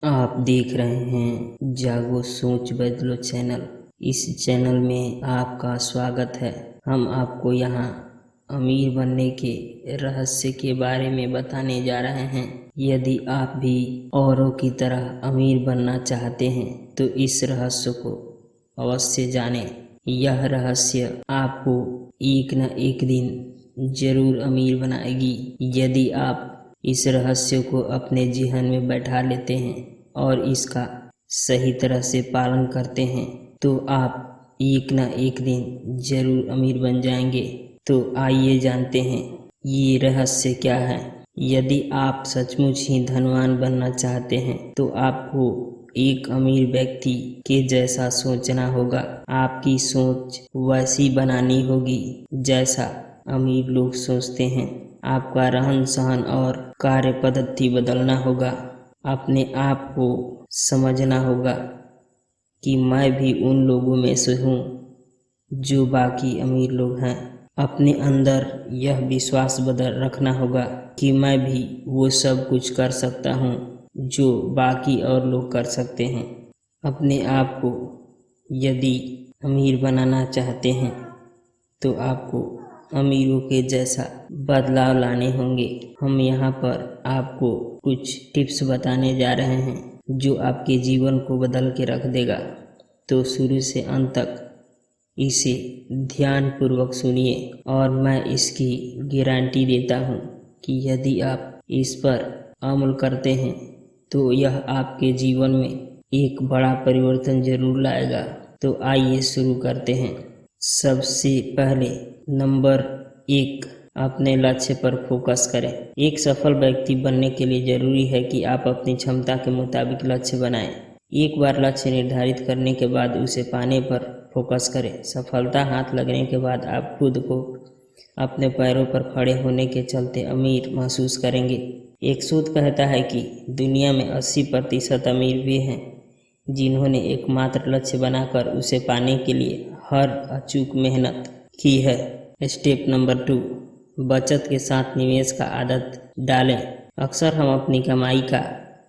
आप देख रहे हैं जागो सोच बदलो चैनल। इस चैनल में आपका स्वागत है। हम आपको यहाँ अमीर बनने के रहस्य के बारे में बताने जा रहे हैं। यदि आप भी औरों की तरह अमीर बनना चाहते हैं तो इस रहस्य को अवश्य जानें। यह रहस्य आपको एक न एक दिन जरूर अमीर बनाएगी। यदि आप इस रहस्य को अपने जीवन में बैठा लेते हैं और इसका सही तरह से पालन करते हैं तो आप एक न एक दिन जरूर अमीर बन जाएंगे। तो आइए जानते हैं ये रहस्य क्या है। यदि आप सचमुच ही धनवान बनना चाहते हैं तो आपको एक अमीर व्यक्ति के जैसा सोचना होगा। आपकी सोच वैसी बनानी होगी जैसा अमीर लोग सोचते हैं। आपका रहन सहन और कार्य पद्धति बदलना होगा। अपने आप को समझना होगा कि मैं भी उन लोगों में से हूँ जो बाकी अमीर लोग हैं। अपने अंदर यह विश्वास बदल रखना होगा कि मैं भी वो सब कुछ कर सकता हूँ जो बाकी और लोग कर सकते हैं। अपने आप को यदि अमीर बनाना चाहते हैं तो आपको अमीरों के जैसा बदलाव लाने होंगे। हम यहाँ पर आपको कुछ टिप्स बताने जा रहे हैं जो आपके जीवन को बदल के रख देगा। तो शुरू से अंत तक इसे ध्यानपूर्वक सुनिए और मैं इसकी गारंटी देता हूँ कि यदि आप इस पर अमल करते हैं तो यह आपके जीवन में एक बड़ा परिवर्तन जरूर लाएगा। तो आइए शुरू करते हैं। सबसे पहले नंबर 1, अपने लक्ष्य पर फोकस करें। एक सफल व्यक्ति बनने के लिए जरूरी है कि आप अपनी क्षमता के मुताबिक लक्ष्य बनाएं। एक बार लक्ष्य निर्धारित करने के बाद उसे पाने पर फोकस करें। सफलता हाथ लगने के बाद आप खुद को अपने पैरों पर खड़े होने के चलते अमीर महसूस करेंगे। एक शोध कहता है कि दुनिया में 80% अमीर वे हैं जिन्होंने एकमात्र लक्ष्य बनाकर उसे पाने के लिए हर अचूक मेहनत की है। स्टेप नंबर 2, बचत के साथ निवेश का आदत डालें। अक्सर हम अपनी कमाई का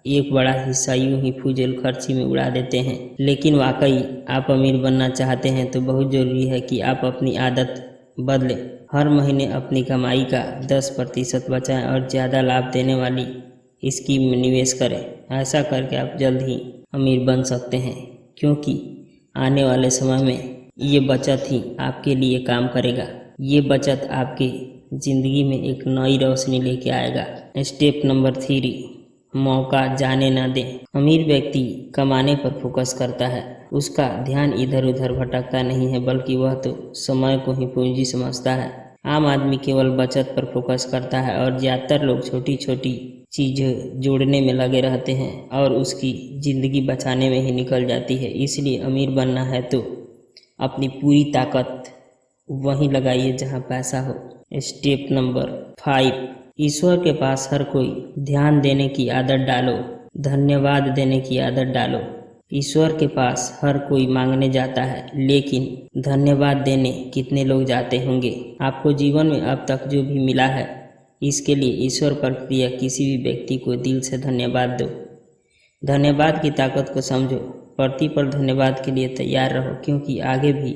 एक बड़ा हिस्सा यूं ही फुजूल खर्ची में उड़ा देते हैं। लेकिन वाकई आप अमीर बनना चाहते हैं तो बहुत ज़रूरी है कि आप अपनी आदत बदलें। हर महीने अपनी कमाई का 10% बचाएं और ज़्यादा लाभ देने वाली स्कीम में निवेश करें। ऐसा करके आप जल्द ही अमीर बन सकते हैं, क्योंकि आने वाले समय में ये बचत ही आपके लिए काम करेगा। ये बचत आपके ज़िंदगी में एक नई रोशनी लेके आएगा। स्टेप नंबर 3, मौका जाने ना दें। अमीर व्यक्ति कमाने पर फोकस करता है। उसका ध्यान इधर उधर भटकता नहीं है, बल्कि वह तो समय को ही पूंजी समझता है। आम आदमी केवल बचत पर फोकस करता है और ज़्यादातर लोग छोटी छोटी चीज़ें जोड़ने में लगे रहते हैं और उसकी ज़िंदगी बचाने में ही निकल जाती है। इसलिए अमीर बनना है तो अपनी पूरी ताकत वहीं लगाइए जहां पैसा हो। स्टेप नंबर 5, ईश्वर के पास हर कोई ध्यान देने की आदत डालो। धन्यवाद देने की आदत डालो। ईश्वर के पास हर कोई मांगने जाता है, लेकिन धन्यवाद देने कितने लोग जाते होंगे। आपको जीवन में अब तक जो भी मिला है इसके लिए ईश्वर पर या किसी भी व्यक्ति को दिल से धन्यवाद दो। धन्यवाद की ताकत को समझो। प्रतिपल धन्यवाद के लिए तैयार रहो, क्योंकि आगे भी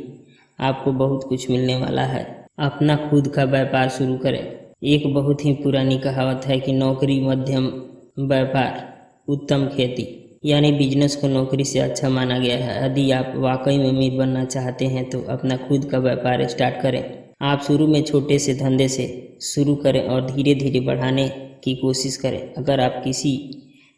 आपको बहुत कुछ मिलने वाला है। अपना खुद का व्यापार शुरू करें। एक बहुत ही पुरानी कहावत है कि नौकरी मध्यम, व्यापार उत्तम खेती, यानी बिजनेस को नौकरी से अच्छा माना गया है। यदि आप वाकई में अमीर बनना चाहते हैं तो अपना खुद का व्यापार स्टार्ट करें। आप शुरू में छोटे से धंधे से शुरू करें और धीरे धीरे बढ़ाने की कोशिश करें। अगर आप किसी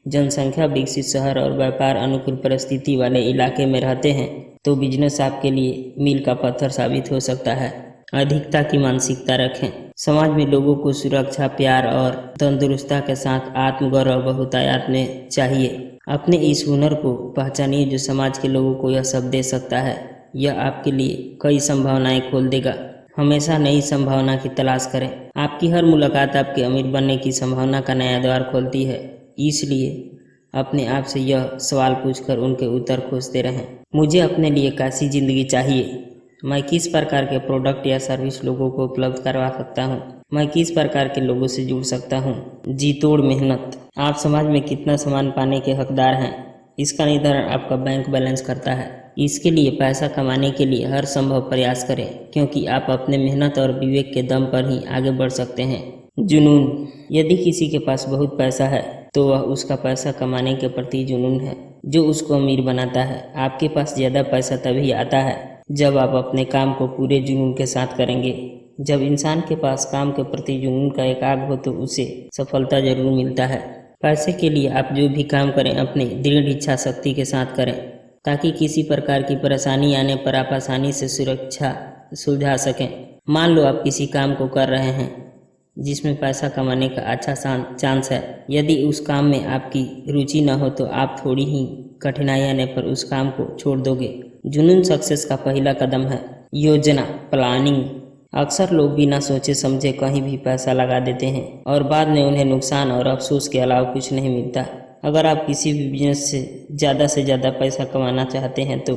जनसंख्या विकसित शहर और व्यापार अनुकूल परिस्थिति वाले इलाके में रहते हैं तो बिजनेस आपके लिए मील का पत्थर साबित हो सकता है। अधिकता की मानसिकता रखें। समाज में लोगों को सुरक्षा, प्यार और तंदुरुस्ती के साथ आत्मगौरव बहुतायत में चाहिए। अपने इस हुनर को पहचानिए जो समाज के लोगों को यह सब दे सकता है। यह आपके लिए कई संभावनाएं खोल देगा। हमेशा नई संभावना की तलाश करें। आपकी हर मुलाकात आपके अमीर बनने की संभावना का नया द्वार खोलती है। इसलिए अपने आप से यह सवाल पूछकर उनके उत्तर खोजते रहें। मुझे अपने लिए कैसी ज़िंदगी चाहिए? मैं किस प्रकार के प्रोडक्ट या सर्विस लोगों को उपलब्ध करवा सकता हूँ? मैं किस प्रकार के लोगों से जुड़ सकता हूँ? जी तोड़ मेहनत आप समाज में कितना सम्मान पाने के हकदार हैं, इसका निर्धारण आपका बैंक बैलेंस करता है। इसके लिए पैसा कमाने के लिए हर संभव प्रयास करें, क्योंकि आप अपने मेहनत और विवेक के दम पर ही आगे बढ़ सकते हैं। जुनून। यदि किसी के पास बहुत पैसा है तो वह उसका पैसा कमाने के प्रति जुनून है जो उसको अमीर बनाता है। आपके पास ज़्यादा पैसा तभी आता है जब आप अपने काम को पूरे जुनून के साथ करेंगे। जब इंसान के पास काम के प्रति जुनून का एक आग हो तो उसे सफलता जरूर मिलता है। पैसे के लिए आप जो भी काम करें अपनी दृढ़ इच्छा शक्ति के साथ करें, ताकि किसी प्रकार की परेशानी आने पर आप आसानी से सुरक्षा सुलझा सकें। मान लो आप किसी काम को कर रहे हैं जिसमें पैसा कमाने का अच्छा चांस है। यदि उस काम में आपकी रुचि न हो तो आप थोड़ी ही कठिनाई आने पर उस काम को छोड़ दोगे। जुनून सक्सेस का पहला कदम है। योजना, प्लानिंग। अक्सर लोग बिना सोचे समझे कहीं भी पैसा लगा देते हैं और बाद में उन्हें नुकसान और अफसोस के अलावा कुछ नहीं मिलता। अगर आप किसी भी बिजनेस से ज़्यादा पैसा कमाना चाहते हैं तो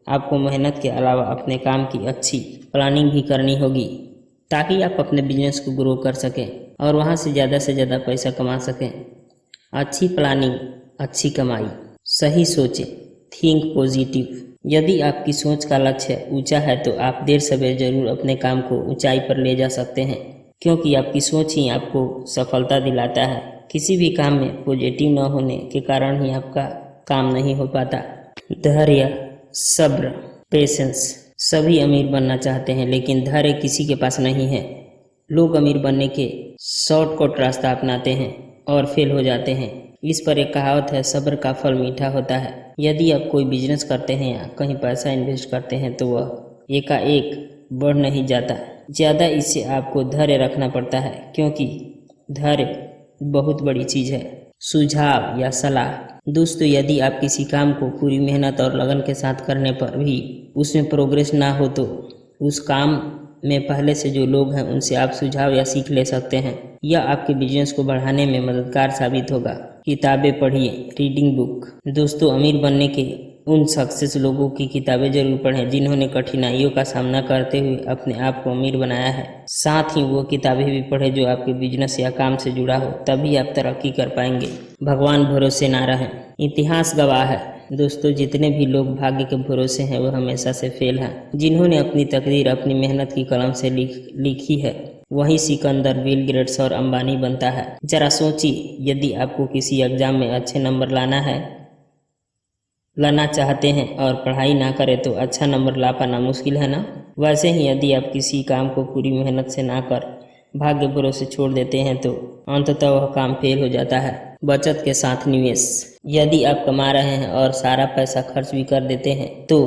आपको मेहनत के अलावा अपने काम की अच्छी प्लानिंग भी करनी होगी, ताकि आप अपने बिजनेस को ग्रो कर सकें और वहां से ज़्यादा पैसा कमा सकें। अच्छी प्लानिंग, अच्छी कमाई। सही सोचें, थिंक पॉजिटिव। यदि आपकी सोच का लक्ष्य ऊंचा है तो आप देर सवेर जरूर अपने काम को ऊंचाई पर ले जा सकते हैं, क्योंकि आपकी सोच ही आपको सफलता दिलाता है। किसी भी काम में पॉजिटिव न होने के कारण ही आपका काम नहीं हो पाता। धैर्य, सब्र, पेशेंस। सभी अमीर बनना चाहते हैं लेकिन धैर्य किसी के पास नहीं है। लोग अमीर बनने के शॉर्टकट रास्ता अपनाते हैं और फेल हो जाते हैं। इस पर एक कहावत है, सब्र का फल मीठा होता है। यदि आप कोई बिजनेस करते हैं या कहीं पैसा इन्वेस्ट करते हैं तो वह एकाएक बढ़ नहीं जाता। ज़्यादा इससे आपको धैर्य रखना पड़ता है, क्योंकि धैर्य बहुत बड़ी चीज़ है। सुझाव या सलाह। दोस्तों, यदि आप किसी काम को पूरी मेहनत और लगन के साथ करने पर भी उसमें प्रोग्रेस ना हो तो उस काम में पहले से जो लोग हैं उनसे आप सुझाव या सीख ले सकते हैं। यह आपके बिजनेस को बढ़ाने में मददगार साबित होगा। किताबें पढ़िए, रीडिंग बुक। दोस्तों, अमीर बनने के उन सक्सेस लोगों की किताबें जरूर पढ़ें जिन्होंने कठिनाइयों का सामना करते हुए अपने आप को अमीर बनाया है। साथ ही वो किताबें भी पढ़ें जो आपके बिजनेस या काम से जुड़ा हो, तभी आप तरक्की कर पाएंगे। भगवान भरोसे ना रहें। इतिहास गवाह है दोस्तों, जितने भी लोग भाग्य के भरोसे हैं वो हमेशा से फेल हैं। जिन्होंने अपनी तकदीर अपनी मेहनत की कलम से लिखी है वही सिकंदर, बिल गेट्स और अंबानी बनता है। जरा सोचिए, यदि आपको किसी एग्जाम में अच्छे नंबर लाना चाहते हैं और पढ़ाई ना करें तो अच्छा नंबर ला पाना मुश्किल है ना। वैसे ही यदि आप किसी काम को पूरी मेहनत से ना कर भाग्य भरोसे छोड़ देते हैं तो अंततः वह काम फेल हो जाता है। बचत के साथ निवेश। यदि आप कमा रहे हैं और सारा पैसा खर्च भी कर देते हैं तो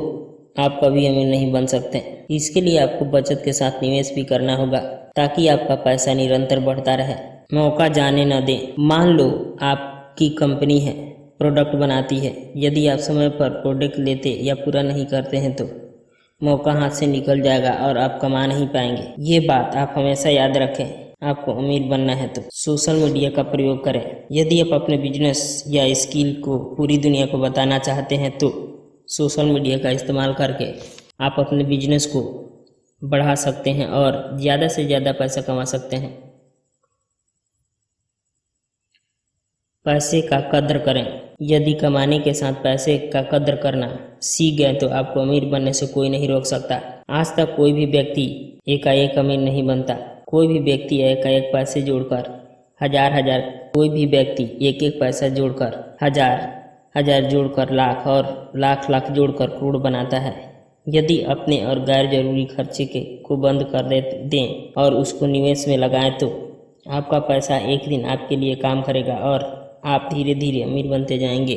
आप कभी अमीर नहीं बन सकते। इसके लिए आपको बचत के साथ निवेश भी करना होगा, ताकि आपका पैसा निरंतर बढ़ता रहे। मौका जाने न दें। मान लो आपकी कंपनी है, प्रोडक्ट बनाती है। यदि आप समय पर प्रोडक्ट लेते या पूरा नहीं करते हैं तो मौका हाथ से निकल जाएगा और आप कमा नहीं पाएंगे। ये बात आप हमेशा याद रखें। आपको अमीर बनना है तो सोशल मीडिया का प्रयोग करें। यदि आप अपने बिजनेस या स्किल को पूरी दुनिया को बताना चाहते हैं तो सोशल मीडिया का इस्तेमाल करके आप अपने बिजनेस को बढ़ा सकते हैं और ज़्यादा से ज़्यादा पैसा कमा सकते हैं। पैसे का कद्र करें। यदि कमाने के साथ पैसे का कद्र करना सीख गए तो आपको अमीर बनने से कोई नहीं रोक सकता। आज तक कोई भी व्यक्ति एकाएक अमीर नहीं बनता। कोई भी व्यक्ति एकाएक पैसे जोड़कर कोई भी व्यक्ति एक पैसा जोड़कर हजार जोड़कर लाख और लाख जोड़कर करोड़ बनाता है। यदि अपने और गैर जरूरी खर्चे को बंद कर दें और उसको निवेश में लगाएं तो आपका पैसा एक दिन आपके लिए काम करेगा और आप धीरे धीरे अमीर बनते जाएंगे।